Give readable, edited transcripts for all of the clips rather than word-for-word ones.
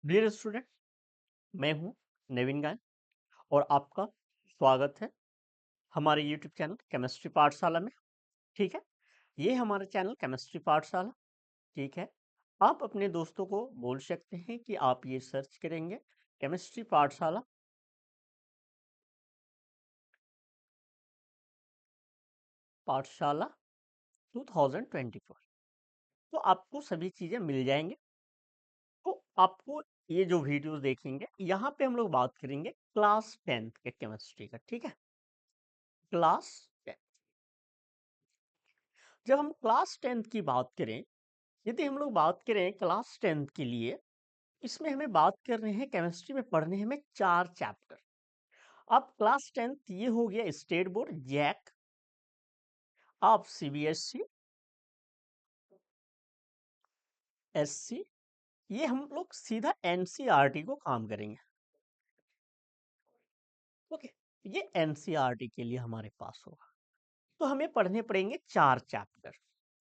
Dear student, मैं हूं नवीन गाय और आपका स्वागत है हमारे यूट्यूब चैनल केमिस्ट्री पाठशाला में। ठीक है, ये हमारा चैनल केमिस्ट्री पाठशाला। ठीक है, आप अपने दोस्तों को बोल सकते हैं कि आप ये सर्च करेंगे केमिस्ट्री पाठशाला पाठशाला 2024। तो आपको सभी चीज़ें मिल जाएंगे। तो आपको ये जो वीडियोस देखेंगे यहाँ पे हम लोग बात करेंगे क्लास 10th के केमिस्ट्री का। ठीक है, क्लास 10। जब हम क्लास 10th की बात करें, यदि हम लोग बात करें क्लास 10th के लिए, इसमें हमें बात कर रहे हैं केमिस्ट्री में पढ़ने हमें 4 चैप्टर। अब क्लास 10th ये हो गया स्टेट बोर्ड जैक, आप सीबीएसई, एससी, ये हम लोग सीधा एनसीईआरटी को काम करेंगे। ओके, ये एनसीईआरटी के लिए हमारे पास होगा। तो हमें पढ़ने पड़ेंगे 4 चैप्टर।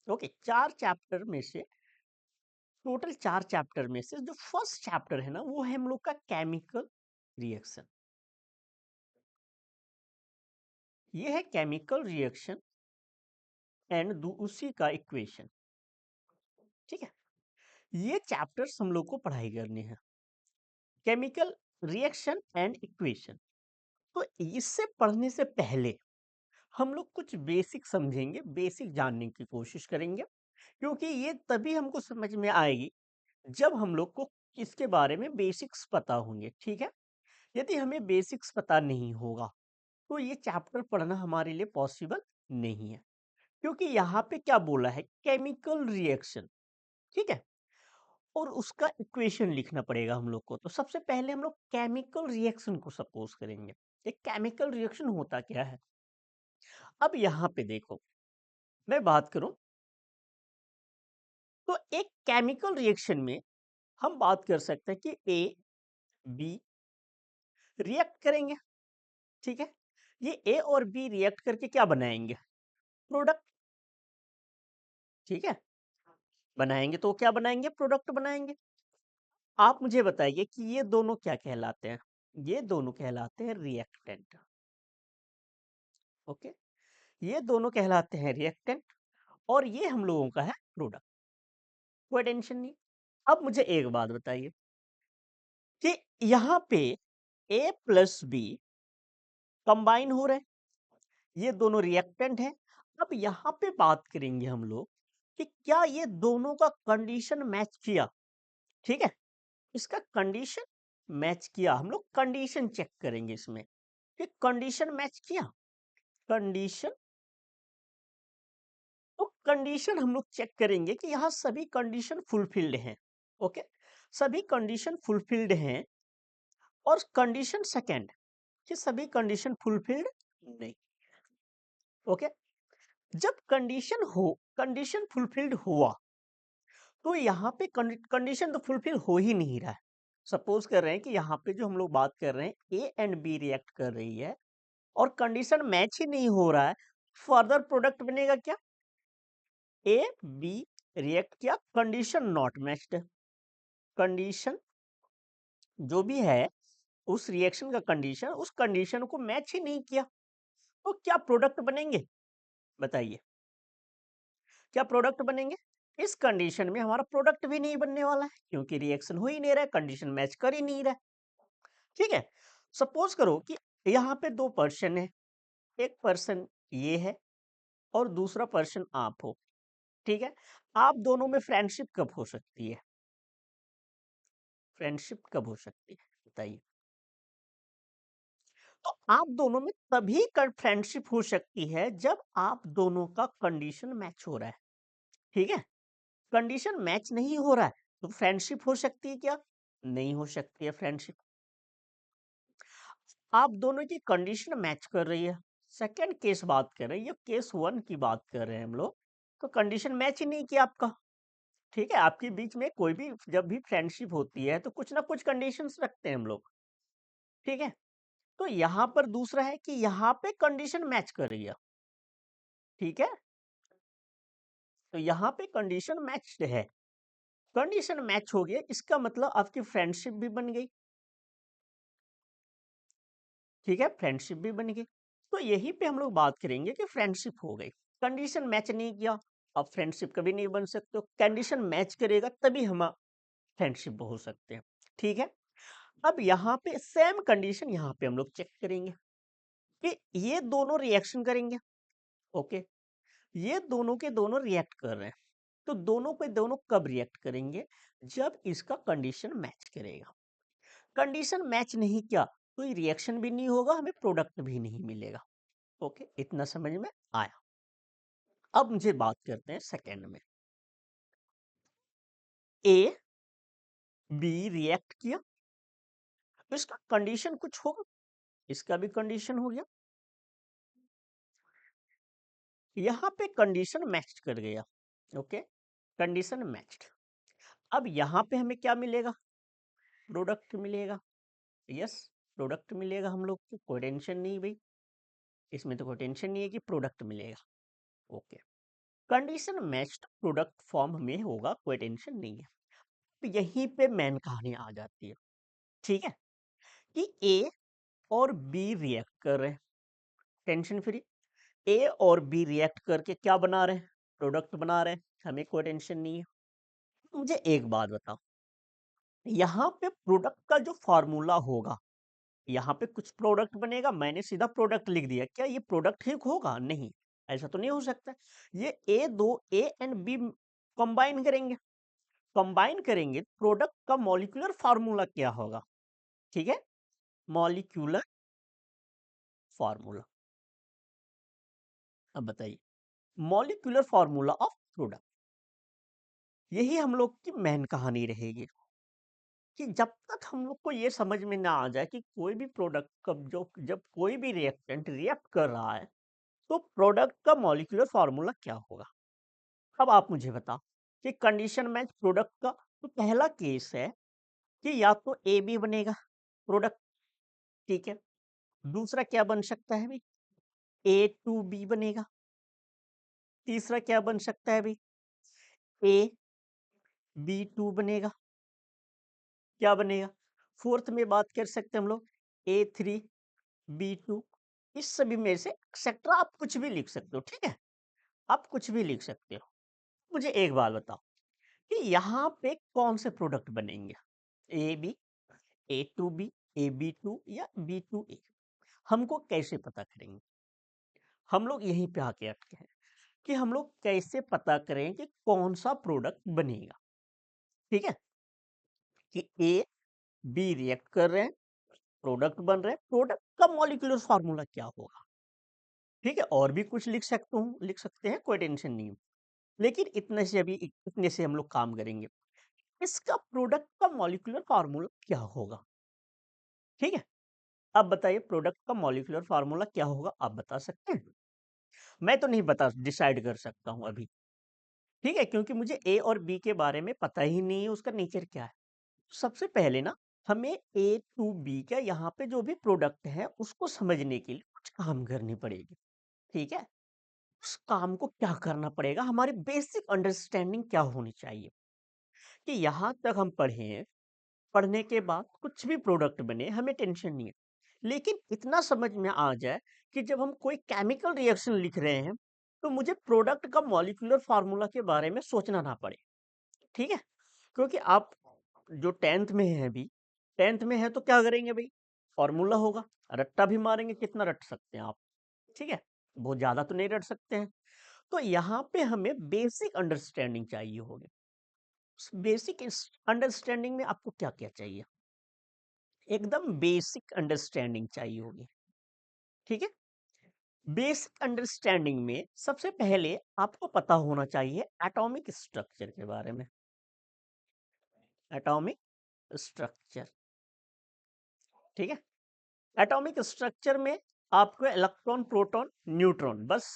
ओके, 4 चैप्टर में से, टोटल 4 चैप्टर में से जो फर्स्ट चैप्टर है ना, वो है हम लोग का केमिकल रिएक्शन। ये है केमिकल रिएक्शन एंड उसी का इक्वेशन। ठीक है, ये चैप्टर्स हम लोग को पढ़ाई करने हैं, केमिकल रिएक्शन एंड इक्वेशन। तो इससे पढ़ने से पहले हम लोग कुछ बेसिक समझेंगे, बेसिक जानने की कोशिश करेंगे, क्योंकि ये तभी हमको समझ में आएगी जब हम लोग को इसके बारे में बेसिक्स पता होंगे। ठीक है, यदि हमें बेसिक्स पता नहीं होगा तो ये चैप्टर पढ़ना हमारे लिए पॉसिबल नहीं है, क्योंकि यहाँ पे क्या बोला है, केमिकल रिएक्शन। ठीक है, और उसका इक्वेशन लिखना पड़ेगा हम लोग को। तो सबसे पहले हम लोग केमिकल रिएक्शन को सपोज करेंगे। एक केमिकल रिएक्शन होता क्या है, अब यहाँ पे देखो, मैं बात करूं तो एक केमिकल रिएक्शन में हम बात कर सकते हैं कि ए बी रिएक्ट करेंगे। ठीक है, ये ए और बी रिएक्ट करके क्या बनाएंगे, प्रोडक्ट। ठीक है, बनाएंगे तो क्या बनाएंगे, प्रोडक्ट बनाएंगे। आप मुझे बताइए कि ये दोनों क्या कहलाते हैं, ये दोनों कहलाते हैं रिएक्टेंट। ओके, ये दोनों कहलाते हैं रिएक्टेंट और ये हम लोगों का है प्रोडक्ट। कोई टेंशन नहीं। अब मुझे एक बात बताइए कि यहाँ पे ए प्लस बी कंबाइन हो रहे हैं, ये दोनों रिएक्टेंट हैं। अब यहाँ पे बात करेंगे हम लोग कि क्या ये दोनों का कंडीशन मैच किया। ठीक है, इसका कंडीशन मैच किया, हम लोग कंडीशन चेक करेंगे इसमें कि कंडीशन मैच किया। कंडीशन, तो कंडीशन हम लोग चेक करेंगे कि यहाँ सभी कंडीशन फुलफिल्ड हैं। ओके, सभी कंडीशन फुलफिल्ड हैं। और कंडीशन सेकंड कि सभी कंडीशन फुलफिल्ड नहीं। ओके, जब कंडीशन फुलफिल्ड हुआ तो यहाँ पे कंडीशन तो फुलफिल हो ही नहीं रहा है। सपोज कर रहे हैं कि यहाँ पे जो हम लोग बात कर रहे हैं ए एंड बी रिएक्ट कर रही है और कंडीशन मैच ही नहीं हो रहा है, फर्दर प्रोडक्ट बनेगा क्या, ए बी रिएक्ट किया, कंडीशन नॉट मैच्ड। कंडीशन जो भी है, उस रिएक्शन का कंडीशन उस कंडीशन को मैच ही नहीं किया, तो क्या प्रोडक्ट बनेंगे, बताइए क्या प्रोडक्ट बनेंगे। इस कंडीशन में हमारा प्रोडक्ट भी नहीं बनने वाला है, क्योंकि रिएक्शन हो ही नहीं रहा है, कंडीशन मैच कर ही नहीं रहा है। ठीक है, सपोज करो कि यहाँ पे दो पर्सन है, एक पर्सन ये है और दूसरा पर्सन आप हो। ठीक है, आप दोनों में फ्रेंडशिप कब हो सकती है, फ्रेंडशिप कब हो सकती है बताइए। तो आप दोनों में तभी फ्रेंडशिप हो सकती है जब आप दोनों का कंडीशन मैच हो रहा है। ठीक है, कंडीशन मैच नहीं हो रहा है तो फ्रेंडशिप हो सकती है क्या, नहीं हो सकती है फ्रेंडशिप। आप दोनों की कंडीशन मैच कर रही है, सेकंड केस बात कर रहे हैं, ये केस वन की बात कर रहे हैं हम लोग। तो कंडीशन मैच ही नहीं किया आपका। ठीक है, आपके बीच में कोई भी जब भी फ्रेंडशिप होती है तो कुछ ना कुछ कंडीशंस रखते हैं हम लोग। ठीक है, तो यहाँ पर दूसरा है कि यहाँ पे कंडीशन मैच कर रही है। ठीक है, तो यहाँ पे कंडीशन मैच्ड है, कंडीशन मैच हो गया, इसका मतलब आपकी फ्रेंडशिप भी बन गई। ठीक है, फ्रेंडशिप भी बन गई। तो यही पे हम लोग बात करेंगे कि फ्रेंडशिप हो गई। कंडीशन मैच नहीं किया, अब फ्रेंडशिप कभी नहीं बन सकते। कंडीशन मैच करेगा तभी हम फ्रेंडशिप हो सकते हैं। ठीक है, अब यहाँ पे सेम कंडीशन यहाँ पे हम लोग चेक करेंगे कि ये दोनों रिएक्शन करेंगे। ओके, ये दोनों के दोनों रिएक्ट कर रहे हैं, तो दोनों पे दोनों कब रिएक्ट करेंगे? जब इसका कंडीशन मैच करेगा। कंडीशन मैच नहीं किया, कोई रिएक्शन भी नहीं होगा, हमें प्रोडक्ट भी नहीं मिलेगा। ओके, इतना समझ में आया। अब मुझे बात करते हैं सेकेंड में। ए बी रिएक्ट किया, तो इसका कंडीशन कुछ होगा, इसका भी कंडीशन हो गया। यहां पे कंडीशन मैच कर गया। Okay, condition matched. अब यहां पे हमें क्या मिलेगा? प्रोडक्ट मिलेगा। यस, प्रोडक्ट मिलेगा हम लोग को, कोई टेंशन नहीं भाई, इसमें तो कोई टेंशन नहीं है कि प्रोडक्ट मिलेगा। Okay, condition matched product form में होगा, कोई टेंशन नहीं है। तो यहीं पे मेन कहानी आ जाती है। ठीक है, कि ए और बी रिएक्ट कर रहे हैं, टेंशन फ्री। ए और बी रिएक्ट करके क्या बना रहे हैं? प्रोडक्ट बना रहे हैं, हमें कोई टेंशन नहीं है। मुझे एक बात बताओ, यहाँ पे प्रोडक्ट का जो फॉर्मूला होगा, यहाँ पे कुछ प्रोडक्ट बनेगा, मैंने सीधा प्रोडक्ट लिख दिया, क्या ये प्रोडक्ट ही होगा? नहीं, ऐसा तो नहीं हो सकता। ये ए एंड बी कंबाइन करेंगे, कंबाइन करेंगे, प्रोडक्ट का मॉलिक्यूलर फार्मूला क्या होगा? ठीक है, मॉलिक्यूलर फार्मूला। अब बताइए, मॉलिक्यूलर फार्मूला ऑफ प्रोडक्ट, यही हम लोग की मेन कहानी रहेगी। कि जब तक हम लोग को ये समझ में ना आ जाए कि कोई भी प्रोडक्ट का जो जब कोई भी रिएक्टेंट रिएक्ट कर रहा है, तो प्रोडक्ट का मॉलिक्यूलर फार्मूला क्या होगा। अब आप मुझे बताओ कि कंडीशन मैच प्रोडक्ट का तो पहला केस है कि या तो ए बी बनेगा प्रोडक्ट। ठीक है, दूसरा क्या बन सकता है भाई? ए टू बी बनेगा। तीसरा क्या बन सकता है भाई? ए बी टू बनेगा। क्या बनेगा? फोर्थ में बात कर सकते हैं हम लोग, ए थ्री बी टू। इस सभी में से एक्सेट्रा आप कुछ भी लिख सकते हो। ठीक है, आप कुछ भी लिख सकते हो। मुझे एक बात बताओ कि यहाँ पे कौन से प्रोडक्ट बनेंगे? A B, A two B, A B two या बी टू ए? हमको कैसे पता करेंगे? हम लोग यहीं पे आके अटके हैं कि हम लोग कैसे पता करें कि कौन सा प्रोडक्ट बनेगा। ठीक है, कि ए बी रिएक्ट कर रहे हैं, प्रोडक्ट बन रहे हैं, प्रोडक्ट का मॉलिक्यूलर फार्मूला क्या होगा? ठीक है, और भी कुछ लिख सकते हैं, कोई टेंशन नहीं है। लेकिन इतने से हम लोग काम करेंगे। इसका प्रोडक्ट का मॉलिक्यूलर फार्मूला क्या होगा? ठीक है, अब बताइए प्रोडक्ट का मॉलिक्यूलर फार्मूला क्या होगा, आप बता सकते हैं? मैं तो नहीं बता डिसाइड कर सकता हूं अभी। ठीक है, क्योंकि मुझे ए और बी के बारे में पता ही नहीं है, उसका नेचर क्या है। सबसे पहले ना हमें ए टू बी का यहाँ पे जो भी प्रोडक्ट है उसको समझने के लिए कुछ काम करनी पड़ेगी। ठीक है, उस काम को क्या करना पड़ेगा, हमारी बेसिक अंडरस्टैंडिंग क्या होनी चाहिए कि यहाँ तक हम पढ़े हैं, पढ़ने के बाद कुछ भी प्रोडक्ट बने हमें टेंशन नहीं है, लेकिन इतना समझ में आ जाए कि जब हम कोई केमिकल रिएक्शन लिख रहे हैं तो मुझे प्रोडक्ट का मॉलिक्यूलर फार्मूला के बारे में सोचना ना पड़े। ठीक है, क्योंकि आप जो टेंथ में है अभी, टेंथ में है तो क्या करेंगे भाई? फॉर्मूला होगा, रट्टा भी मारेंगे, कितना रट सकते हैं आप? ठीक है, बहुत ज्यादा तो नहीं रट सकते हैं। तो यहाँ पे हमें बेसिक अंडरस्टैंडिंग चाहिए होगी। बेसिक अंडरस्टैंडिंग में आपको क्या क्या चाहिए? एकदम बेसिक अंडरस्टैंडिंग चाहिए होगी। ठीक है, बेसिक अंडरस्टैंडिंग में सबसे पहले आपको पता होना चाहिए एटॉमिक स्ट्रक्चर के बारे में। एटॉमिक स्ट्रक्चर, ठीक है, एटॉमिक स्ट्रक्चर में आपको इलेक्ट्रॉन प्रोटॉन न्यूट्रॉन, बस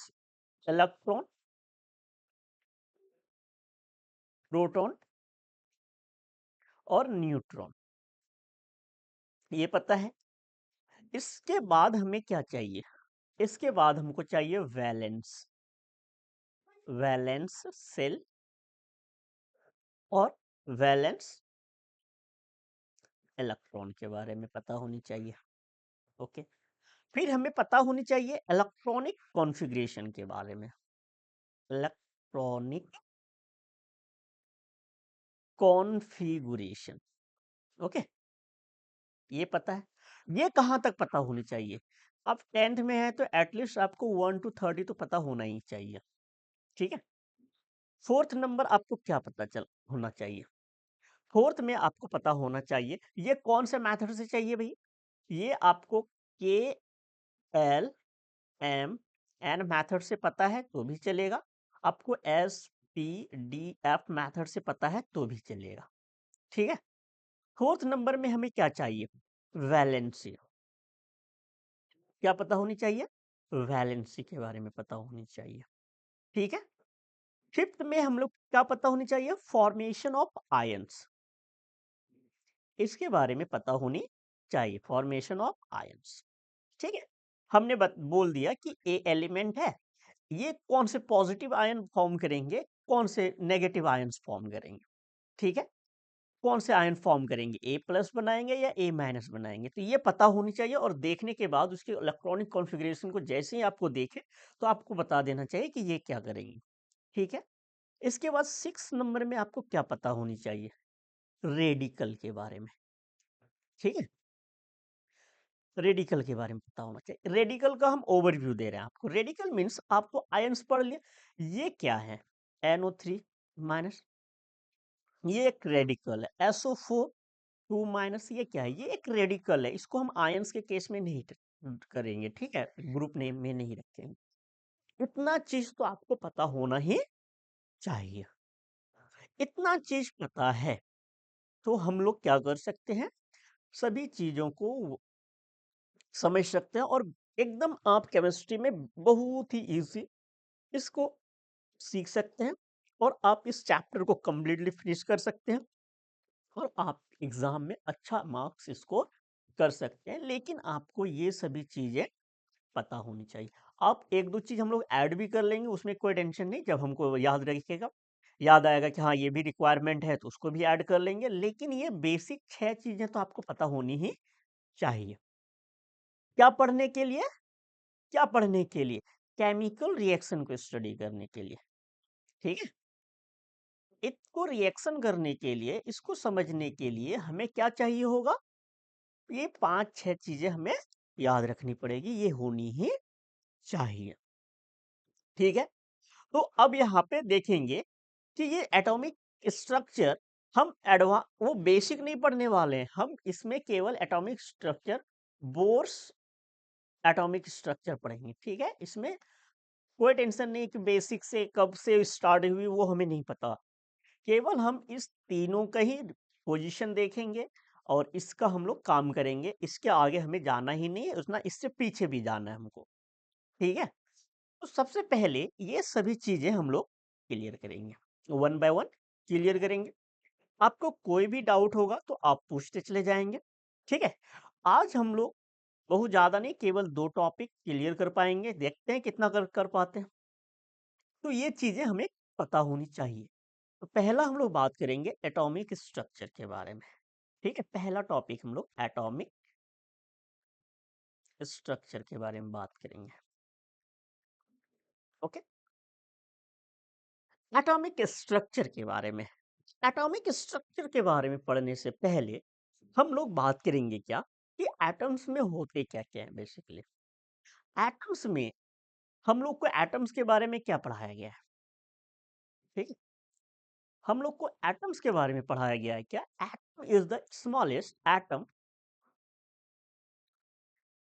इलेक्ट्रॉन प्रोटॉन और न्यूट्रॉन ये पता है। इसके बाद हमें क्या चाहिए? इसके बाद हमको चाहिए वैलेंस, वैलेंस सेल और वैलेंस इलेक्ट्रॉन के बारे में पता होनी चाहिए। ओके, फिर हमें पता होनी चाहिए इलेक्ट्रॉनिक कॉन्फ़िगरेशन के बारे में। इलेक्ट्रॉनिक कॉन्फ़िगरेशन, ओके, ये पता है। ये कहाँ तक पता होनी चाहिए? आप 10th में है तो एटलीस्ट आपको 1 to 30 तो पता होना ही चाहिए, ठीक है। फोर्थ नंबर आपको क्या पता चल होना चाहिए? फोर्थ में आपको पता होना चाहिए ये कौन से मेथड से चाहिए भाई। ये आपको के एल एम एन मेथड से पता है तो भी चलेगा, आपको S P D F method से पता है तो भी चलेगा, ठीक है। फोर्थ नंबर में हमें क्या चाहिए? वैलेंसी। क्या पता होनी चाहिए? वैलेंसी के बारे में पता होनी चाहिए, ठीक है। फिफ्थ में हम लोग क्या पता होनी चाहिए? फॉर्मेशन ऑफ आयंस, इसके बारे में पता होनी चाहिए, फॉर्मेशन ऑफ आयंस, ठीक है। हमने बोल दिया कि ए एलिमेंट है, ये कौन से पॉजिटिव आयन फॉर्म करेंगे, कौन से नेगेटिव आयंस फॉर्म करेंगे, ठीक है। कौन से आयन फॉर्म करेंगे, ए प्लस बनाएंगे या ए माइनस बनाएंगे, तो ये पता होनी चाहिए। और देखने के बाद उसके इलेक्ट्रॉनिक कॉन्फ़िगरेशन को जैसे ही आपको देखे तो आपको बता देना चाहिए कि ये क्या करेंगे, ठीक है। इसके बाद 6 नंबर में आपको क्या पता होनी चाहिए? रेडिकल के बारे में, ठीक है। रेडिकल के बारे में पता होना चाहिए। रेडिकल का हम ओवरव्यू दे रहे हैं आपको। रेडिकल मीन्स आपको आयंस पढ़ लिया, ये क्या है? NO3 माइनस, ये एक रेडिकल है। SO4 2 माइनस, ये क्या है? ये एक रेडिकल है। इसको हम आयंस के केस में नहीं करेंगे, ठीक है, ग्रुप नेम में नहीं रखेंगे। इतना चीज तो आपको पता होना ही चाहिए। इतना चीज पता है तो हम लोग क्या कर सकते हैं, सभी चीजों को समझ सकते हैं और एकदम आप केमिस्ट्री में बहुत ही इजी इसको सीख सकते हैं और आप इस चैप्टर को कंप्लीटली फिनिश कर सकते हैं और आप एग्जाम में अच्छा मार्क्स स्कोर कर सकते हैं। लेकिन आपको ये सभी चीजें पता होनी चाहिए। आप एक दो चीज हम लोग ऐड भी कर लेंगे, उसमें कोई टेंशन नहीं, जब हमको याद रखिएगा, याद आएगा कि हाँ ये भी रिक्वायरमेंट है तो उसको भी ऐड कर लेंगे। लेकिन ये बेसिक 6 चीजें तो आपको पता होनी ही चाहिए। क्या पढ़ने के लिए? क्या पढ़ने के लिए? केमिकल रिएक्शन को स्टडी करने के लिए, ठीक है। इसको रिएक्शन करने के लिए, इसको समझने के लिए हमें क्या चाहिए होगा? ये 5-6 चीजें हमें याद रखनी पड़ेगी, ये होनी ही चाहिए, ठीक है। तो अब यहाँ पे देखेंगे कि ये एटॉमिक स्ट्रक्चर हम एडवा वो बेसिक नहीं पढ़ने वाले हैं, हम इसमें केवल atomic structure, Bohr's atomic structure पढ़ेंगे, ठीक है। इसमें कोई टेंशन नहीं कि बेसिक से कब से स्टार्ट हुई वो हमें नहीं पता, केवल हम इस तीनों का ही पोजीशन देखेंगे और इसका हम लोग काम करेंगे। इसके आगे हमें जाना ही नहीं है, उतना इससे पीछे भी जाना है हमको, ठीक है। तो सबसे पहले ये सभी चीजें हम लोग क्लियर करेंगे, वन बाय वन क्लियर करेंगे। आपको कोई भी डाउट होगा तो आप पूछते चले जाएंगे, ठीक है। आज हम लोग बहुत ज्यादा नहीं, केवल 2 टॉपिक क्लियर कर पाएंगे, देखते हैं कितना कर पाते हैं। तो ये चीजें हमें पता होनी चाहिए। तो पहला हम लोग बात करेंगे एटॉमिक स्ट्रक्चर के बारे में, ठीक है। पहला टॉपिक हम लोग एटॉमिक स्ट्रक्चर के बारे में बात करेंगे, ओके। एटॉमिक स्ट्रक्चर के बारे में, एटॉमिक स्ट्रक्चर के बारे में पढ़ने से पहले हम लोग बात करेंगे क्या कि एटम्स में होते क्या क्या है बेसिकली। एटम्स में हम लोग को एटम्स के बारे में क्या पढ़ाया गया है, ठीक है। हम लोग को एटम्स के बारे में पढ़ाया गया है क्या? Atom is the smallest, atom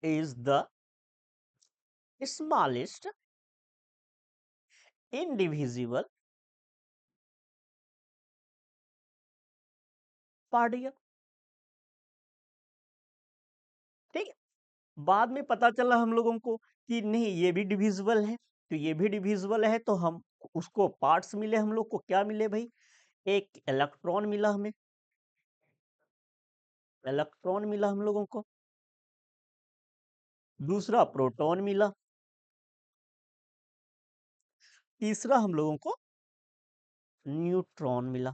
is the smallest indivisible particle, ठीक है। बाद में पता चला हम लोगों को कि नहीं ये भी डिविजिबल है, तो ये भी डिविजिबल है तो हम उसको पार्ट्स मिले, हम लोग को क्या मिले भाई? एक इलेक्ट्रॉन मिला हमें, इलेक्ट्रॉन मिला हम लोगों को। दूसरा प्रोटॉन मिला। तीसरा हम लोगों को न्यूट्रॉन मिला,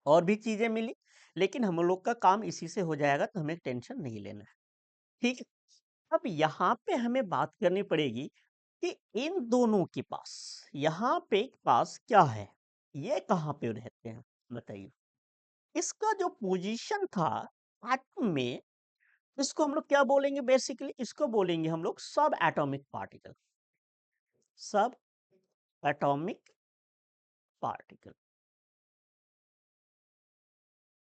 और भी चीजें मिली, लेकिन हम लोग का काम इसी से हो जाएगा, तो हमें टेंशन नहीं लेना है। ठीक है। अब यहाँ पे हमें बात करनी पड़ेगी कि इन दोनों के पास, यहाँ पे पास क्या है, ये कहाँ पे रहते हैं, बताइए। इसका जो पोजीशन था एटम में, इसको हम लोग क्या बोलेंगे, बेसिकली इसको बोलेंगे हम लोग सब एटॉमिक पार्टिकल। सब एटॉमिक पार्टिकल,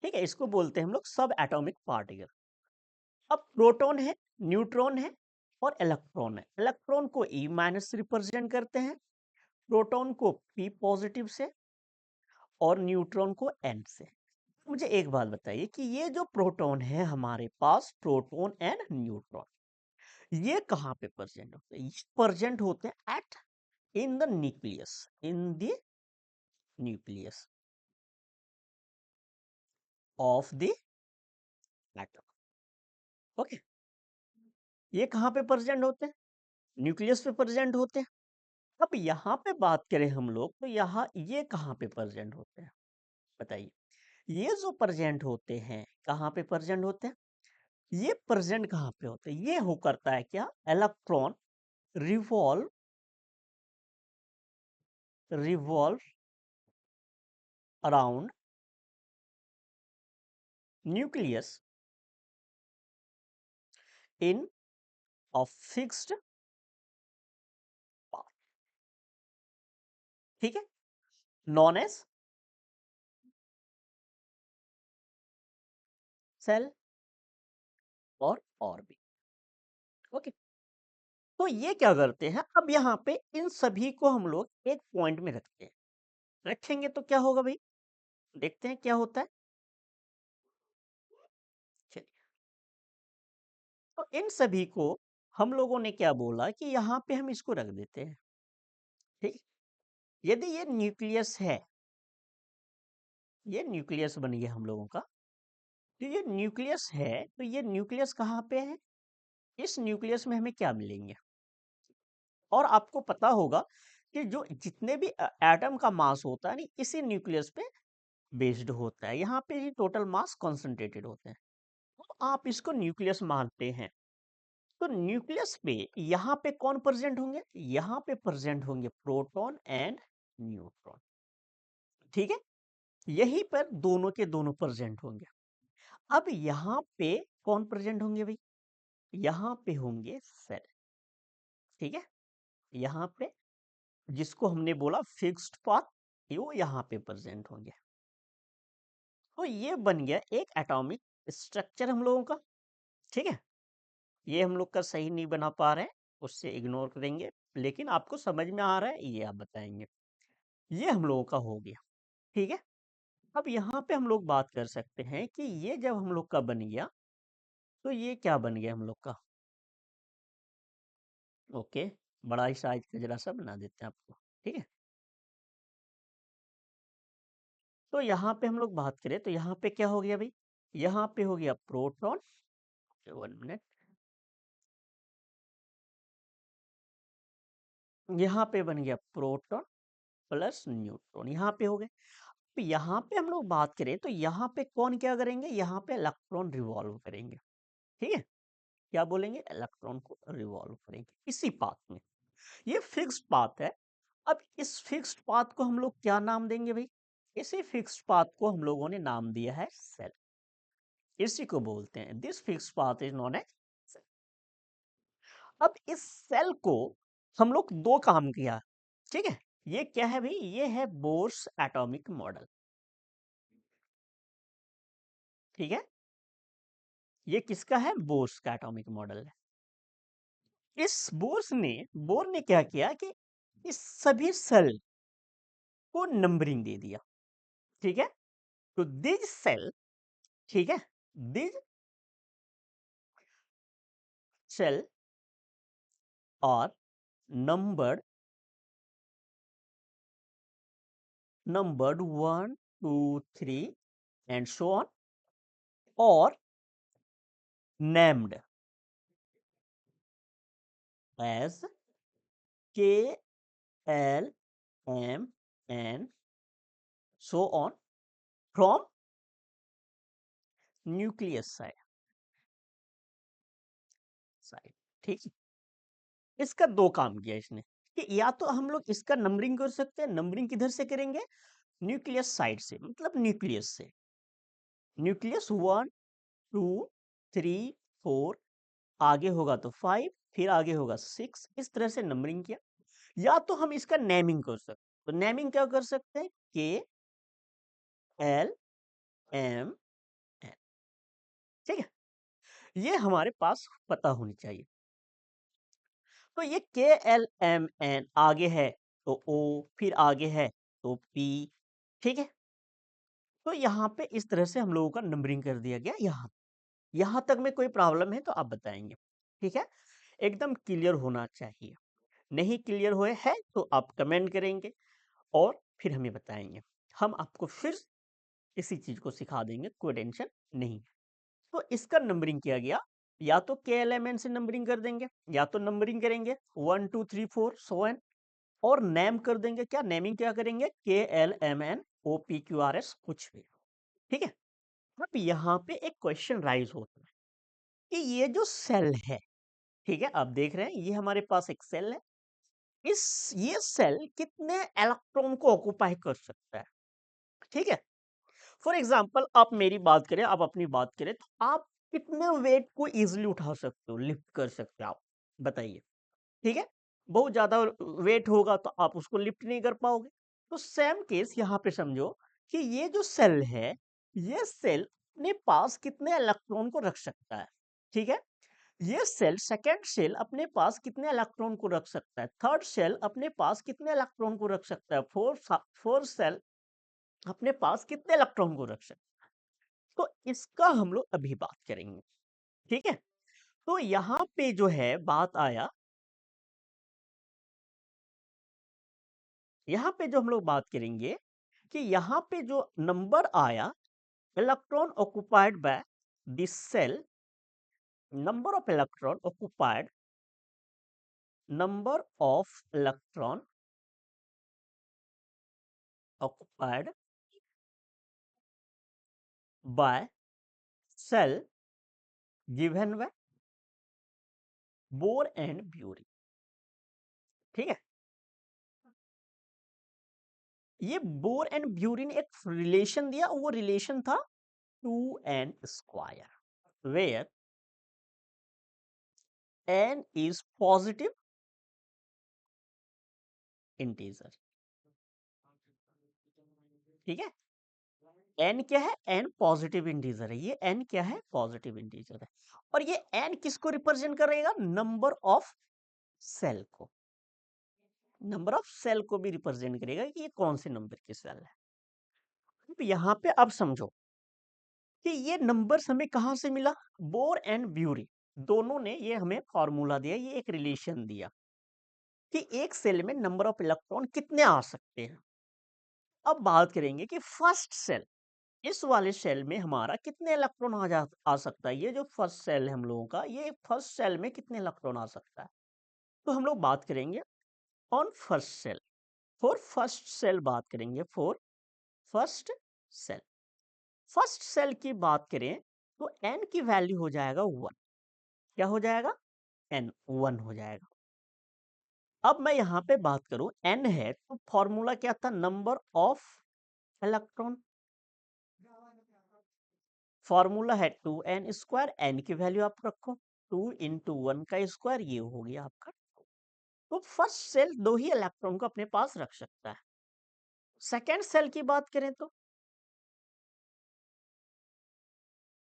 ठीक है, इसको बोलते हैं हम लोग सब एटॉमिक पार्टिकल। अब प्रोटॉन है, न्यूट्रॉन है और इलेक्ट्रॉन है। इलेक्ट्रॉन को ई माइनस रिप्रेजेंट करते हैं, प्रोटॉन को पी पॉजिटिव से और न्यूट्रॉन को एन से। मुझे एक बात बताइए कि ये जो प्रोटॉन है हमारे पास, प्रोटॉन एंड न्यूट्रॉन, ये कहाँ पे प्रेजेंट होते हैं? ये प्रेजेंट होते हैं at in the nucleus, in the nucleus of the atom. Okay, ये कहाँ पे प्रेजेंट होते हैं? न्यूक्लियस पे प्रेजेंट होते हैं। अब यहाँ पे बात करें हम लोग, तो यहाँ ये कहाँ पे प्रेजेंट होते हैं, बताइए। ये जो प्रेजेंट होते हैं, कहाँ पे प्रेजेंट होते हैं? ये प्रेजेंट कहाँ पे होते हैं? ये हो करता है क्या, electron revolve revolve around nucleus in a fixed path, ठीक है, नॉन एज सेल और ऑर्बिट। ओके, तो ये क्या करते हैं, अब यहाँ पे इन सभी को हम लोग एक पॉइंट में रखते हैं। रखेंगे तो क्या होगा भाई, देखते हैं क्या होता है। चलिए, तो इन सभी को हम लोगों ने क्या बोला कि यहाँ पे हम इसको रख देते हैं, ठीक। यदि ये न्यूक्लियस है, ये न्यूक्लियस बन गया हम लोगों का। तो ये न्यूक्लियस है, तो ये न्यूक्लियस कहाँ पे है, इस न्यूक्लियस में हमें क्या मिलेंगे। और आपको पता होगा कि जो जितने भी एटम का मास होता है ना, इसी न्यूक्लियस पे बेस्ड होता है। यहाँ पे ही टोटल मास कॉन्सेंट्रेटेड होते हैं, तो आप इसको न्यूक्लियस मानते हैं। तो न्यूक्लियस पे यहाँ पे कौन प्रेजेंट होंगे, यहाँ पे प्रेजेंट होंगे प्रोटॉन एंड न्यूट्रॉन, ठीक है। यहीं पर दोनों के दोनों प्रेजेंट होंगे। अब यहाँ पे कौन प्रेजेंट होंगे भाई, यहाँ पे होंगे सेल, ठीक है। यहाँ पे जिसको हमने बोला फिक्स्ड पाथ, ये वो यहाँ पे प्रेजेंट होंगे। तो ये बन गया एक एटॉमिक स्ट्रक्चर हम लोगों का, ठीक है। ये हम लोग का सही नहीं बना पा रहे हैं, उससे इग्नोर करेंगे, लेकिन आपको समझ में आ रहा है ये आप बताएंगे। ये हम लोगों का हो गया, ठीक है। अब यहाँ पे हम लोग बात कर सकते हैं कि ये जब हम लोग का बन गया, तो ये क्या बन गया हम लोग का। ओके, बड़ा ही साइज का जरा सा बना देते हैं आपको, ठीक है। तो यहाँ पे हम लोग बात करें तो यहाँ पे क्या हो गया भाई, यहाँ पे हो गया प्रोटॉन, 1 मिनट, यहाँ पे बन गया प्रोटॉन प्लस न्यूट्रॉन, यहाँ पे हो गए। तो यहाँ पे हम लोग बात करें तो यहाँ पे कौन क्या करेंगे, यहाँ पे इलेक्ट्रॉन रिवॉल्व करेंगे, ठीक है। क्या बोलेंगे, इलेक्ट्रॉन को रिवॉल्व करेंगे इसी पाथ में। ये फिक्स्ड पाथ है। अब इस फिक्स्ड पाथ को हम लोग क्या नाम देंगे भाई, इसी फिक्स्ड पाथ को हम लोगों ने नाम दिया है सेल। इसी को बोलते हैं, this fixed path is known as shell. अब इस सेल को हम लोग दो काम किया, ठीक है। ये क्या है भाई, ये है बोर्स एटॉमिक मॉडल, ठीक है। ये किसका है, बोर्स का एटॉमिक मॉडल है। इस बोर ने क्या किया कि इस सभी सेल को नंबरिंग दे दिया, ठीक है। तो दिस सेल, ठीक है, दिस सेल और numbered 1 2 3 and so on, or named as K, L, M, N, so on, from nucleus side. ठीक है, इसका दो काम किया इसने कि या तो हम लोग इसका नंबरिंग कर सकते हैं, नंबरिंग किधर से करेंगे, न्यूक्लियस साइड से, मतलब न्यूक्लियस से, न्यूक्लियस 1 2 3 4, आगे होगा तो 5, फिर आगे होगा 6, इस तरह से नंबरिंग किया। या तो हम इसका नेमिंग कर सकते, तो नेमिंग क्या कर सकते हैं, के एल एम एन। ठीक है, ये हमारे पास पता होनी चाहिए। तो ये के एल एम एन आगे है तो ओ, फिर आगे है तो पी। ठीक है, तो यहाँ पे इस तरह से हम लोगों का नंबरिंग कर दिया गया। यहाँ तक में कोई प्रॉब्लम है तो आप बताएंगे। ठीक है, एकदम क्लियर होना चाहिए। नहीं क्लियर हुए है तो आप कमेंट करेंगे और फिर हमें बताएंगे, हम आपको फिर इसी चीज को सिखा देंगे, कोई टेंशन नहीं। तो इसका नंबरिंग किया गया, या तो के एल एम एन से नंबरिंग कर देंगे, या तो नंबरिंग करेंगे 1 2 3 4 सो एन, और नेम कर देंगे। क्या नेमिंग क्या करेंगे, K L M N O P Q R S, कुछ भी। ठीक है, अब यहाँ पे एक क्वेश्चन राइज होता है कि ये जो सेल है, ठीक है, आप देख रहे हैं ये हमारे पास एक सेल है, इस ये सेल कितने इलेक्ट्रॉन को ऑक्युपाई कर सकता है। ठीक है, फॉर एग्जाम्पल आप मेरी बात करें, आप अपनी बात करें, तो आप कितने वेट को इजिली उठा सकते हो, लिफ्ट कर सकते हो, आप बताइए। ठीक है, बहुत ज्यादा वेट होगा तो आप उसको लिफ्ट नहीं कर पाओगे। तो सेम केस यहाँ पे समझो कि ये जो सेल है, ये सेल अपने पास कितने इलेक्ट्रॉन को रख सकता है। ठीक है, ये सेल, सेकेंड सेल अपने पास कितने इलेक्ट्रॉन को रख सकता है, थर्ड सेल अपने पास कितने इलेक्ट्रॉन को रख सकता है, फोर्थ सेल अपने पास कितने इलेक्ट्रॉन को रख सकता है। तो इसका हम लोग अभी बात करेंगे। ठीक है, तो यहाँ पे जो है बात आया, यहाँ पे जो हम लोग बात करेंगे कि यहाँ पे जो नंबर आया, electron occupied by this shell, number of electron occupied, number of electron occupied by cell given by Bohr and Bury. ठीक है, ये बोर एंड ब्यूरी ने एक रिलेशन दिया, वो रिलेशन था 2n² where n is positive integer. ठीक है, n क्या है, n पॉजिटिव इंटीजर है, ये n क्या है, पॉजिटिव इंटीजर है। और ये n किसको रिप्रेजेंट करेगा, नंबर ऑफ सेल को, नंबर ऑफ सेल को भी रिप्रेजेंट करेगा कि ये कौन से नंबर की सेल है। तो यहाँ पे अब समझो कि ये नंबर्स हमें कहां से मिला, बोर एंड ब्यूरी दोनों ने ये हमें फॉर्मूला दिया, ये एक रिलेशन दिया कि एक सेल में नंबर ऑफ इलेक्ट्रॉन कितने आ सकते हैं। अब बात करेंगे कि फर्स्ट सेल, इस वाले सेल में हमारा कितने इलेक्ट्रॉन आ सकता है, ये जो फर्स्ट सेल है हम लोगों का, ये फर्स्ट सेल में कितने इलेक्ट्रॉन आ सकता है। तो हम लोग बात करेंगे on first shell, for first shell बात करेंगे, for first shell. First shell की बात करें तो n की वैल्यू हो जाएगा 1। क्या हो जाएगा, n 1 हो जाएगा। अब मैं यहां पे बात करूं, n है तो फॉर्मूला क्या था, नंबर ऑफ इलेक्ट्रॉन, फॉर्मूला है 2n², n की वैल्यू आप रखो 2 इंटू 1 का स्क्वायर, ये हो गया आपका। तो फर्स्ट सेल दो ही इलेक्ट्रॉन को अपने पास रख सकता है। सेकेंड सेल की बात करें तो,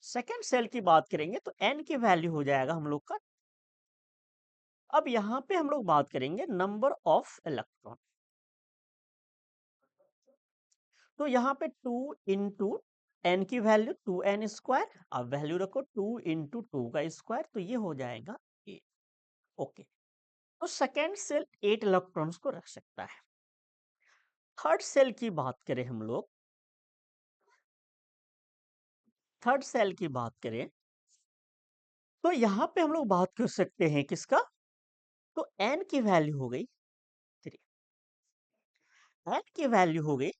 सेकेंड सेल की बात करेंगे तो n की वैल्यू हो जाएगा हम लोग का। अब यहां पे हम लोग बात करेंगे नंबर ऑफ इलेक्ट्रॉन, तो यहाँ पे 2 इंटू एन की वैल्यू 2n², अब वैल्यू रखो 2 इंटू 2 का स्क्वायर, तो ये हो जाएगा 8। ओके, तो सेकेंड सेल 8 इलेक्ट्रॉन्स को रख सकता है। थर्ड सेल की बात करें हम लोग, थर्ड सेल की बात करें तो यहाँ पे हम लोग बात कर सकते हैं किसका, तो n की वैल्यू हो गई 3, n की वैल्यू हो गई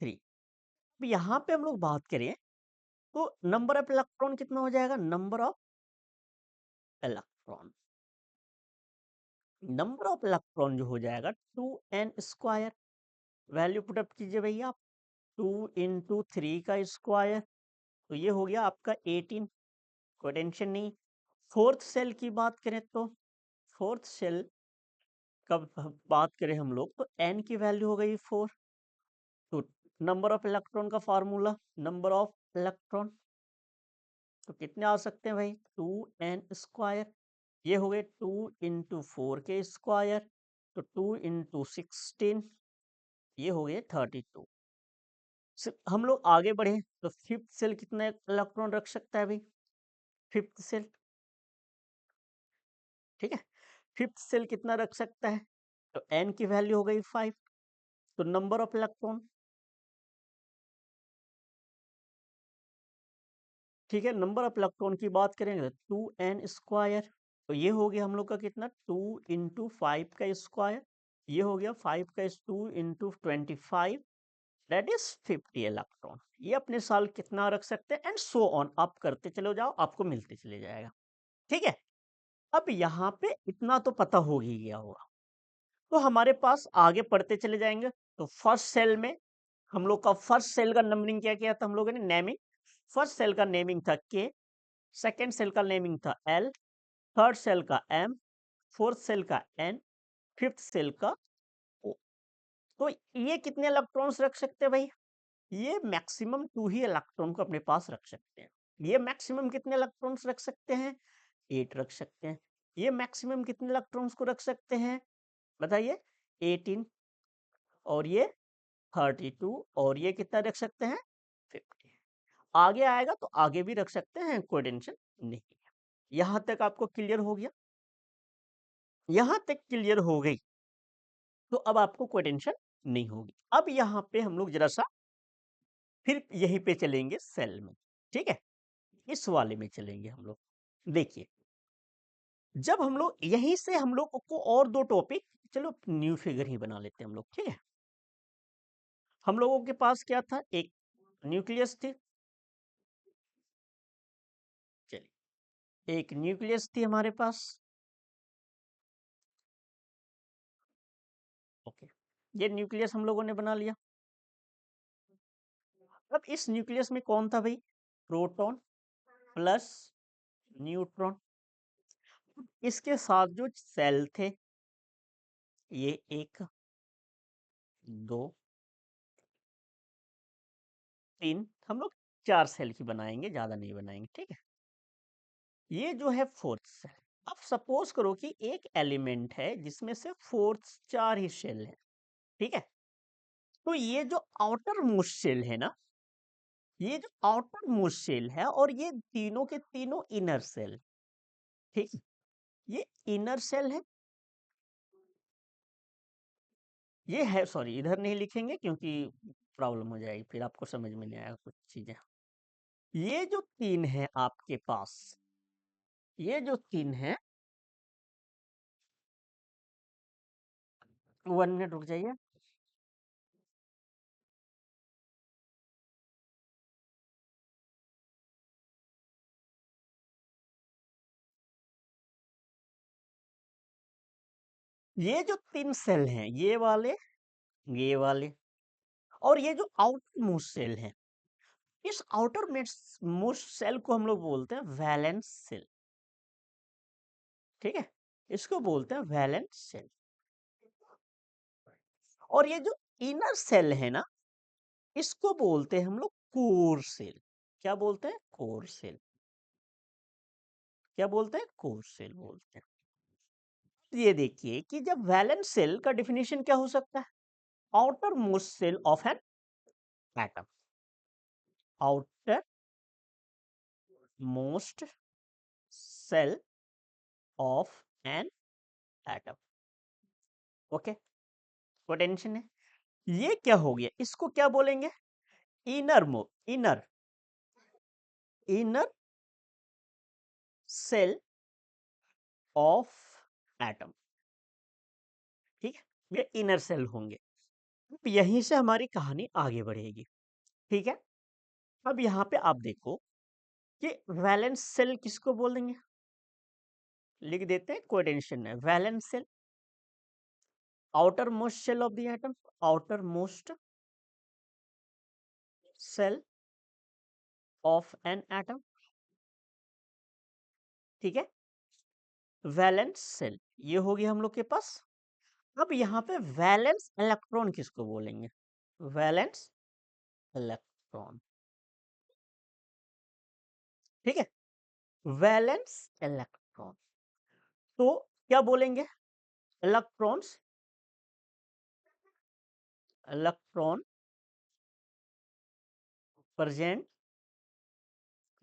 3। अब यहाँ पे हम लोग बात करें तो नंबर ऑफ इलेक्ट्रॉन कितना हो जाएगा, number of electron, number of electron जो हो जाएगा 2n²। वैल्यू पुटअप कीजिए भैया आप, 2 × 3 का स्क्वायर, तो ये हो गया आपका 18। कोई टेंशन नहीं। फोर्थ सेल की बात करें तो फोर्थ सेल कब बात करें हम लोग तो n की वैल्यू हो गई 4। तो नंबर ऑफ इलेक्ट्रॉन का फार्मूला, नंबर ऑफ इलेक्ट्रॉन तो कितने आ सकते हैं भाई, 2n²। ये हो गए 2 × 4 के स्क्वायर, तो 2 × 16, ये हो गए 32। हम लोग आगे बढ़े तो फिफ्थ सेल कितने इलेक्ट्रॉन रख सकता है भाई, फिफ्थ सेल, ठीक है, फिफ्थ सेल कितना रख सकता है, तो n की वैल्यू हो गई 5। तो नंबर ऑफ इलेक्ट्रॉन, ठीक है, नंबर ऑफ इलेक्ट्रॉन की बात करेंगे तो 2n², तो ये हो गया हम लोग का कितना, 2 × 5 का स्क्वायर, ये हो गया 5 का 2 × 25, दैट इज 50 इलेक्ट्रॉन। ये अपने साल कितना रख सकते हैं, एंड सो ऑन, आप करते चले जाओ, आपको मिलते चले जाएगा। ठीक है, अब यहाँ पे इतना तो पता हो ही गया होगा, तो हमारे पास आगे पढ़ते चले जाएंगे। तो फर्स्ट सेल में हम लोग का फर्स्ट सेल का नंबरिंग क्या किया था हम लोगों ने, नेमिंग। फर्स्ट सेल का नेमिंग था के, सेकेंड सेल का नेमिंग था एल, थर्ड सेल का एम, फोर्थ सेल का एन, फिफ्थ सेल का ओ। तो ये कितने इलेक्ट्रॉन्स रख सकते हैं भाई, ये मैक्सिमम 2 ही इलेक्ट्रॉन को अपने पास रख सकते हैं। ये मैक्सिमम कितने इलेक्ट्रॉन्स रख सकते हैं, 8 रख सकते हैं। ये मैक्सिमम कितने इलेक्ट्रॉन्स को रख सकते हैं बताइए, 18, और ये 32, और ये कितना रख सकते हैं, 50। आगे आएगा तो आगे भी रख सकते हैं, कोई टेंशन नहीं है। यहां तक आपको क्लियर हो गया, यहां तक क्लियर हो गई तो अब आपको कोई टेंशन नहीं होगी। अब यहाँ पे हम लोग जरा सा फिर यहीं पे चलेंगे सेल में, ठीक है, इस वाले में चलेंगे हम लोग। देखिए, जब हम लोग यहीं से हम लोग को और दो टॉपिक, चलो न्यू फिगर ही बना लेते हैं हम लोग, ठीक है। हम लोगों के पास क्या था, एक न्यूक्लियस थी, चलिए एक न्यूक्लियस थी हमारे पास, ओके, ये न्यूक्लियस हम लोगों ने बना लिया। अब इस न्यूक्लियस में कौन था भाई, प्रोटॉन प्लस न्यूट्रॉन। इसके साथ जो सेल थे, ये 1 2 3, हम लोग 4 सेल की बनाएंगे, ज्यादा नहीं बनाएंगे, ठीक है। ये जो है फोर्थ सेल। अब सपोज करो कि एक एलिमेंट है जिसमें से फोर्थ 4 ही सेल है, ठीक है। तो ये जो आउटर मोस्ट सेल है ना, ये जो आउटर मोस्ट सेल है, और ये तीनों के तीनों इनर सेल, ठीक है, ये इनर सेल है, ये है, सॉरी इधर नहीं लिखेंगे क्योंकि प्रॉब्लम हो जाएगी, फिर आपको समझ में नहीं आएगा कुछ चीजें। ये जो 3 है आपके पास, ये जो 3 है, 1 मिनट रुक जाइए। ये जो 3 सेल हैं, ये वाले, और ये जो आउटर मोस्ट सेल है, इस आउटर मोस्ट सेल को हम लोग बोलते हैं वैलेंस सेल, ठीक है, इसको बोलते हैं वैलेंस सेल। और ये जो इनर सेल है ना, इसको बोलते हैं हम लोग कोर सेल। क्या बोलते हैं, कोर सेल। क्या बोलते हैं, कोर सेल बोलते हैं। तो ये देखिए कि जब वैलेंस सेल का डिफिनेशन क्या हो सकता है, outermost shell of an atom, outermost shell of an atom, okay, कोई टेंशन है। ये क्या हो गया, इसको क्या बोलेंगे, inner inner shell of atom, ठीक है, ये इनर सेल होंगे। यहीं से हमारी कहानी आगे बढ़ेगी। ठीक है। अब यहाँ पे आप देखो कि वैलेंस सेल किसको बोल देंगे, लिख देते हैं, कोई टेंशन नहीं। Valence shell, outermost shell of the atom, outermost shell of an atom, ठीक है। वैलेंस सेल ये हो गया हम लोग के पास। अब यहाँ पे वैलेंस इलेक्ट्रॉन किसको बोलेंगे, वैलेंस इलेक्ट्रॉन, ठीक है। वैलेंस इलेक्ट्रॉन, तो क्या बोलेंगे, electrons, electron present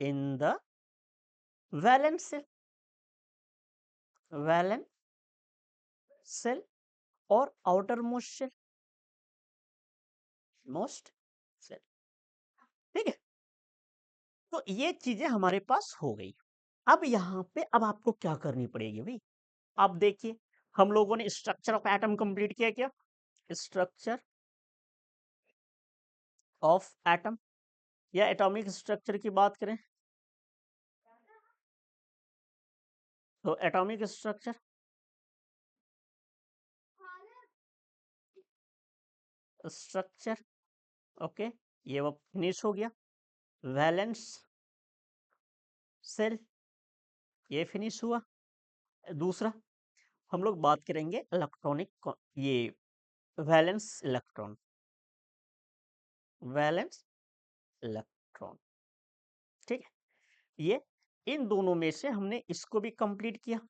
in the valence shell, valence shell और outermost shell, most shell, ठीक है। तो ये चीजें हमारे पास हो गई। अब यहाँ पे अब आपको क्या करनी पड़ेगी भाई, आप देखिए हम लोगों ने स्ट्रक्चर ऑफ एटम कंप्लीट किया, क्या स्ट्रक्चर ऑफ एटम, या एटॉमिक स्ट्रक्चर की बात करें तो एटॉमिक स्ट्रक्चर, स्ट्रक्चर, ओके, ये वो फिनिश हो गया। वैलेंस सेल ये फिनिश हुआ। दूसरा हम लोग बात करेंगे इलेक्ट्रॉनिक, ये वैलेंस इलेक्ट्रॉन, वैलेंस इलेक्ट्रॉन, ठीक है। ये इन दोनों में से हमने इसको भी कंप्लीट किया,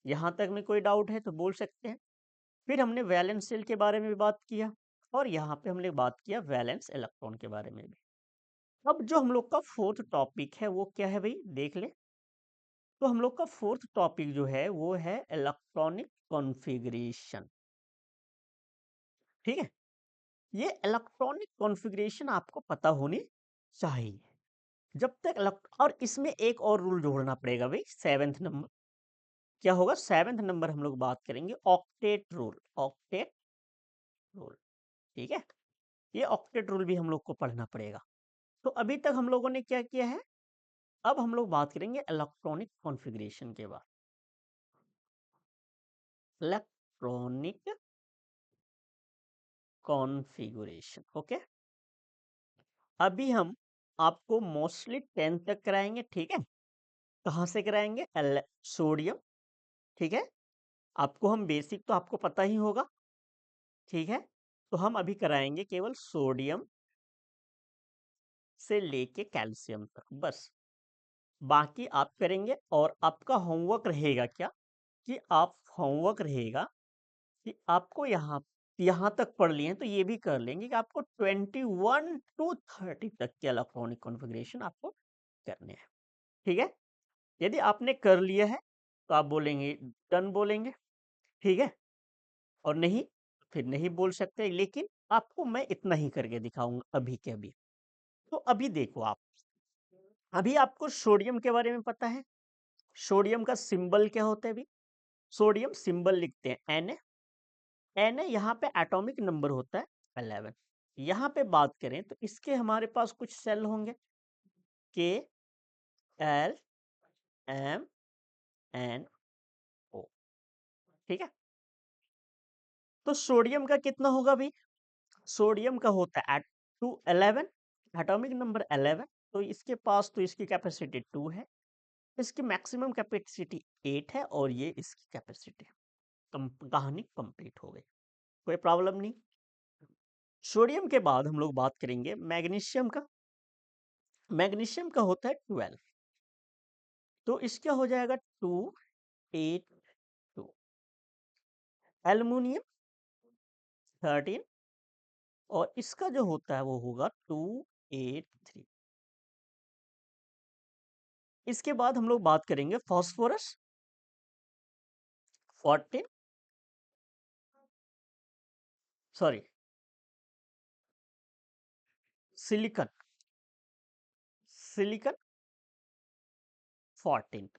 यहां तक में कोई डाउट है तो बोल सकते हैं। फिर हमने वैलेंस सेल के बारे में भी बात किया, और यहाँ पे हमने बात किया वैलेंस इलेक्ट्रॉन के बारे में भी। अब जो हम लोग का फोर्थ टॉपिक है वो क्या है भाई, देख ले। तो हम लोग का फोर्थ टॉपिक जो है वो है इलेक्ट्रॉनिक कॉन्फ़िगरेशन, ठीक है। ये इलेक्ट्रॉनिक कॉन्फ़िगरेशन आपको पता होनी चाहिए। जब तक और इसमें एक और रूल जोड़ना पड़ेगा भाई, सेवेंथ नंबर क्या होगा, सेवेंथ नंबर हम लोग बात करेंगे ऑक्टेट रूल, ऑक्टेट रूल, ठीक है। ये ऑक्टेट रूल भी हम लोग को पढ़ना पड़ेगा। तो अभी तक हम लोगों ने क्या किया है, अब हम लोग बात करेंगे इलेक्ट्रॉनिक कॉन्फ़िगरेशन के बाद, इलेक्ट्रॉनिक कॉन्फ़िगरेशन, ओके। अभी हम आपको मोस्टली 10 तक कराएंगे, ठीक है। कहाँ से कराएंगे, सोडियम, ठीक है। आपको हम बेसिक तो आपको पता ही होगा, ठीक है। तो हम अभी कराएंगे केवल सोडियम से लेके कैल्शियम तक बस, बाकी आप करेंगे। और आपका होमवर्क रहेगा क्या, कि आप होमवर्क रहेगा कि आपको यहाँ तक पढ़ लिए हैं तो ये भी कर लेंगे कि आपको 21 टू 30 तक के इलेक्ट्रॉनिक कॉन्फ़िगरेशन आपको करने हैं, ठीक है। यदि आपने कर लिया है तो आप बोलेंगे डन बोलेंगे, ठीक है। और नहीं फिर नहीं बोल सकते, लेकिन आपको मैं इतना ही करके दिखाऊंगा अभी के अभी। तो अभी देखो आप, अभी आपको सोडियम के बारे में पता है, सोडियम का सिंबल क्या होता है अभी, सोडियम सिंबल लिखते हैं Na, Na यहाँ पे एटॉमिक नंबर होता है 11। यहाँ पे बात करें तो इसके हमारे पास कुछ सेल होंगे, KLMNO, ठीक है। तो सोडियम का कितना होगा भाई, सोडियम का होता है एट 11, एटॉमिक नंबर 11। तो इसके पास तो इसकी कैपेसिटी 2 है, इसकी मैक्सिमम कैपेसिटी 8 है, और ये इसकी कैपेसिटी, कहानी कंप्लीट हो गई, कोई प्रॉब्लम नहीं। सोडियम के बाद हम लोग बात करेंगे मैग्नीशियम का, मैग्नीशियम का होता है 12। तो इसका हो जाएगा 282, एल्युमिनियम 13, और इसका जो होता है वो होगा 283। इसके बाद हम लोग बात करेंगे फास्फोरस 14, सॉरी सिलिकन, सिलिकन 14,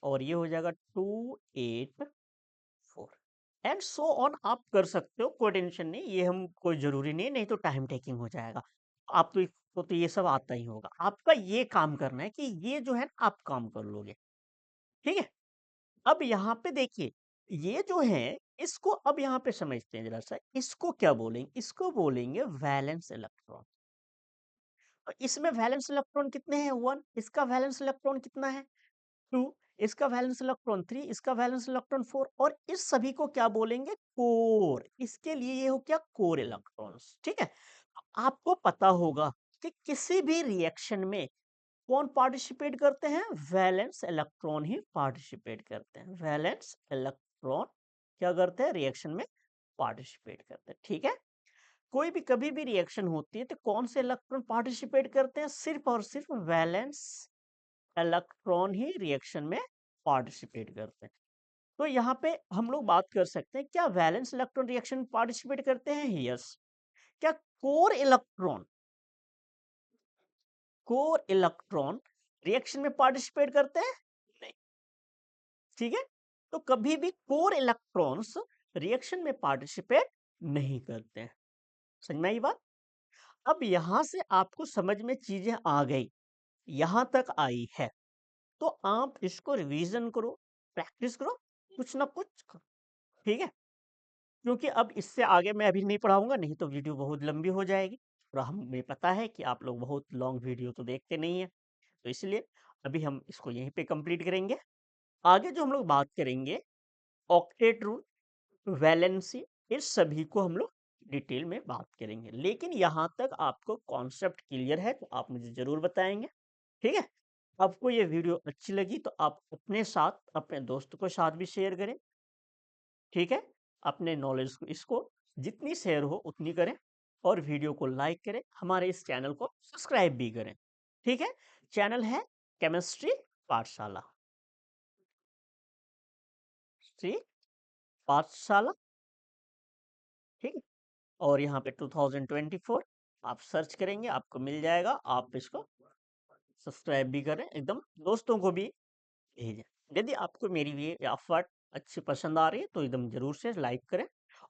और ये हो जाएगा 284, एंड सो ऑन। आप कर सकते हो, कोई टेंशन नहीं, ये हम कोई जरूरी नहीं, नहीं तो टाइम टेकिंग हो जाएगा। आप तो तो ये सब आता ही होगा। आपका ये काम करना है कि ये जो है आप काम कर लोगे, ठीक है। अब यहाँ पे देखिए, ये जो है इसको अब यहाँ पे समझते हैं जरा सा, इसको क्या बोलेंगे, इसको बोलेंगे वैलेंस इलेक्ट्रॉन। और इसमें वैलेंस इलेक्ट्रॉन कितने हैं, 1, इसका वैलेंस इलेक्ट्रॉन कितना है, 2, इसका वैलेंस इलेक्ट्रॉन 3, इसका वैलेंस इलेक्ट्रॉन 4, और इस सभी को क्या बोलेंगे, कोर। इसके लिए ये हो क्या, कोर इलेक्ट्रॉन्स, ठीक है। आपको पता होगा कि किसी भी रिएक्शन में कौन पार्टिसिपेट करते हैं, वैलेंस इलेक्ट्रॉन ही पार्टिसिपेट करते हैं। वैलेंस इलेक्ट्रॉन क्या करते हैं, रिएक्शन में पार्टिसिपेट करते हैं, ठीक है। कोई भी कभी भी रिएक्शन होती है तो कौन से इलेक्ट्रॉन पार्टिसिपेट करते हैं, सिर्फ और सिर्फ वैलेंस इलेक्ट्रॉन ही रिएक्शन में पार्टिसिपेट करते हैं। तो यहाँ पे हम लोग बात कर सकते हैं, क्या वैलेंस इलेक्ट्रॉन रिएक्शन में पार्टिसिपेट करते हैं, यस। क्या कोर इलेक्ट्रॉन रिएक्शन में पार्टिसिपेट करते हैं, नहीं, ठीक है। तो कभी भी कोर इलेक्ट्रॉन्स रिएक्शन में पार्टिसिपेट नहीं करते हैं। समझ में आई बात। अब यहां से आपको समझ में चीजें आ गई, यहां तक आई है, तो आप इसको रिवीजन करो, प्रैक्टिस करो, कुछ ना कुछ, ठीक है। क्योंकि अब इससे आगे मैं अभी नहीं पढ़ाऊंगा, नहीं तो वीडियो बहुत लंबी हो जाएगी, और हमें पता है कि आप लोग बहुत लॉन्ग वीडियो तो देखते नहीं है, तो इसलिए अभी हम इसको यहीं पे कंप्लीट करेंगे। आगे जो हम लोग बात करेंगे, ऑक्टेट रूल, वैलेंसी, इस सभी को हम लोग डिटेल में बात करेंगे। लेकिन यहाँ तक आपको कॉन्सेप्ट क्लियर है तो आप मुझे जरूर बताएंगे, ठीक है। आपको ये वीडियो अच्छी लगी तो आप अपने साथ अपने दोस्तों के साथ भी शेयर करें, ठीक है। अपने नॉलेज को, इसको जितनी शेयर हो उतनी करें, और वीडियो को लाइक करें, हमारे इस चैनल को सब्सक्राइब भी करें, ठीक है। चैनल है केमिस्ट्री पाठशाला, श्री पाठशाला, ठीक है। और यहाँ पे 2024 आप सर्च करेंगे, आपको मिल जाएगा, आप इसको सब्सक्राइब भी करें, एकदम दोस्तों को भी भेजें। यदि आपको मेरी ये एफर्ट अच्छी पसंद आ रही है तो एकदम जरूर से लाइक करें,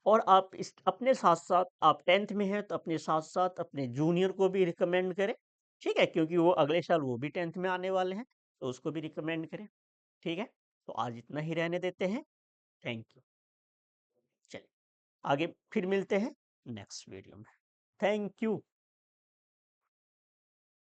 और आप इस अपने साथ साथ, आप 10th में हैं तो अपने साथ साथ अपने जूनियर को भी रिकमेंड करें, ठीक है, क्योंकि वो अगले साल वो भी 10th में आने वाले हैं, तो उसको भी रिकमेंड करें, ठीक है। तो आज इतना ही रहने देते हैं, थैंक यू। चलिए आगे फिर मिलते हैं नेक्स्ट वीडियो में, थैंक यू।